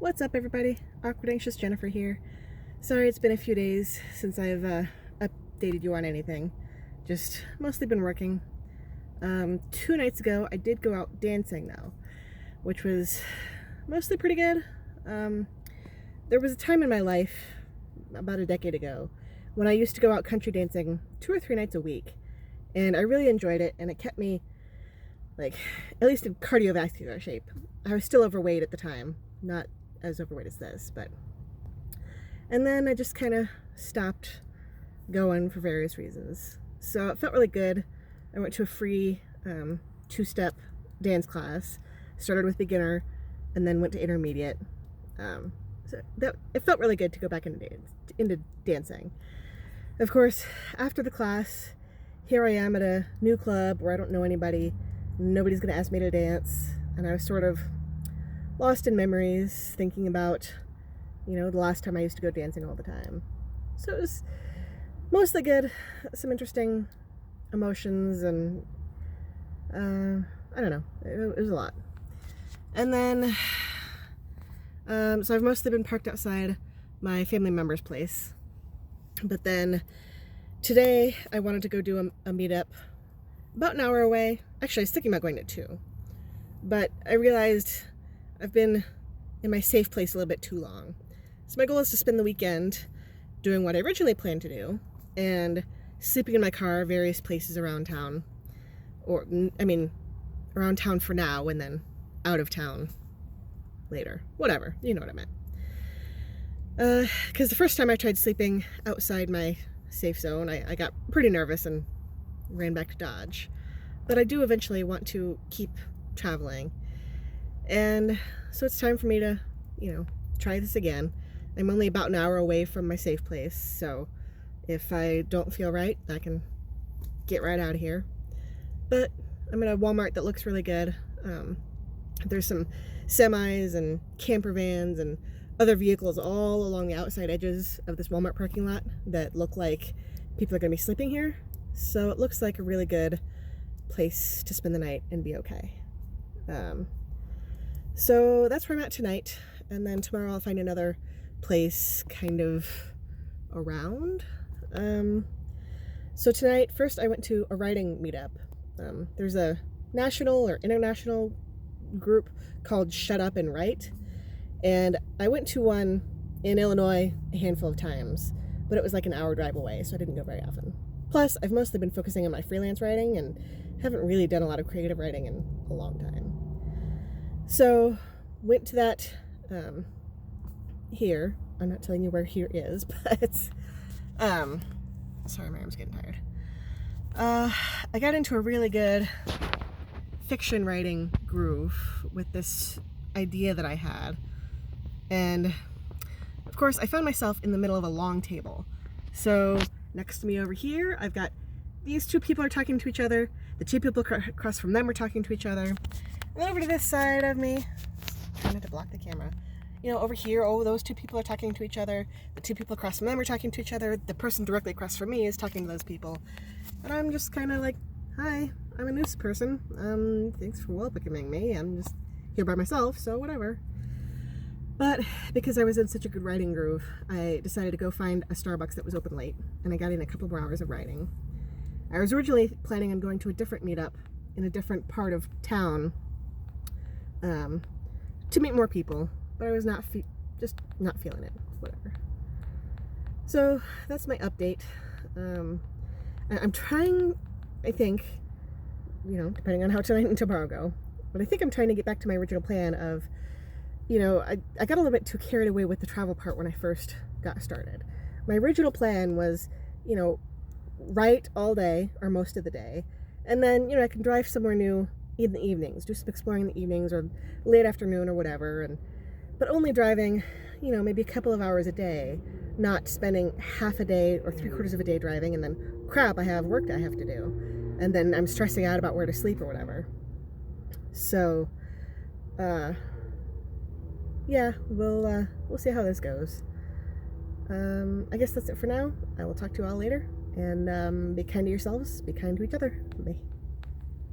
What's up, everybody? Awkward Anxious Jennifer here. Sorry it's been a few days since I've updated you on anything. Just mostly been working. 2 nights ago I did go out dancing though, which was mostly pretty good. There was a time in my life, about a decade ago, when I used to go out country dancing 2 or 3 nights a week, and I really enjoyed it, and it kept me, like, at least in cardiovascular shape. I was still overweight at the time, not as overweight as this, and then I just kind of stopped going for various reasons. So it felt really good. I went to a free 2-step dance class, started with beginner, and then went to intermediate. So it felt really good to go back into dancing. Of course, after the class, here I am at a new club where I don't know anybody. Nobody's going to ask me to dance, and I was sort of lost in memories, thinking about, the last time I used to go dancing all the time. So it was mostly good, some interesting emotions, and I don't know, it was a lot. And then, so I've mostly been parked outside my family member's place. But then today I wanted to go do a meetup about an hour away. Actually, I was thinking about going to 2, but I realized I've been in my safe place a little bit too long. So my goal is to spend the weekend doing what I originally planned to do and sleeping in my car various places around town. Around town for now and then out of town later. Whatever, you know what I meant. Because the first time I tried sleeping outside my safe zone, I got pretty nervous and ran back to Dodge. But I do eventually want to keep traveling. And so it's time for me to, try this again. I'm only about an hour away from my safe place, so if I don't feel right, I can get right out of here. But I'm at a Walmart that looks really good. There's some semis and camper vans and other vehicles all along the outside edges of this Walmart parking lot that look like people are going to be sleeping here. So it looks like a really good place to spend the night and be okay. So that's where I'm at tonight, and then tomorrow I'll find another place kind of around. So tonight, first I went to a writing meetup. There's a national or international group called Shut Up and Write, and I went to one in Illinois a handful of times, but it was like an hour drive away, so I didn't go very often. Plus, I've mostly been focusing on my freelance writing and haven't really done a lot of creative writing in a long time. So, went to that here. I'm not telling you where here is, but sorry, my arm's getting tired. I got into a really good fiction writing groove with this idea that I had. And of course, I found myself in the middle of a long table. So next to me over here, I've got these 2 people are talking to each other. The 2 people across from them are talking to each other. And then over to this side of me, trying not to block the camera. Over here, those 2 people are talking to each other. The 2 people across from them are talking to each other. The person directly across from me is talking to those people. And I'm just kind of like, hi, I'm a news person. Thanks for welcoming me. I'm just here by myself, so whatever. But because I was in such a good writing groove, I decided to go find a Starbucks that was open late, and I got in a couple more hours of writing. I was originally planning on going to a different meetup in a different part of town to meet more people, but I was just not feeling it. Whatever. So that's my update. I'm trying, I think, depending on how tonight and tomorrow go, but I think I'm trying to get back to my original plan of, I got a little bit too carried away with the travel part when I first got started. My original plan was, write all day or most of the day, and then, I can drive somewhere new in the evenings, do some exploring in the evenings or late afternoon or whatever, but only driving, maybe a couple of hours a day, not spending half a day or 3/4 of a day driving, and then crap, I have work I have to do, and then I'm stressing out about where to sleep or whatever. So yeah, we'll see how this goes. I guess that's it for now. I will talk to you all later, and be kind to yourselves, be kind to each other. Bye.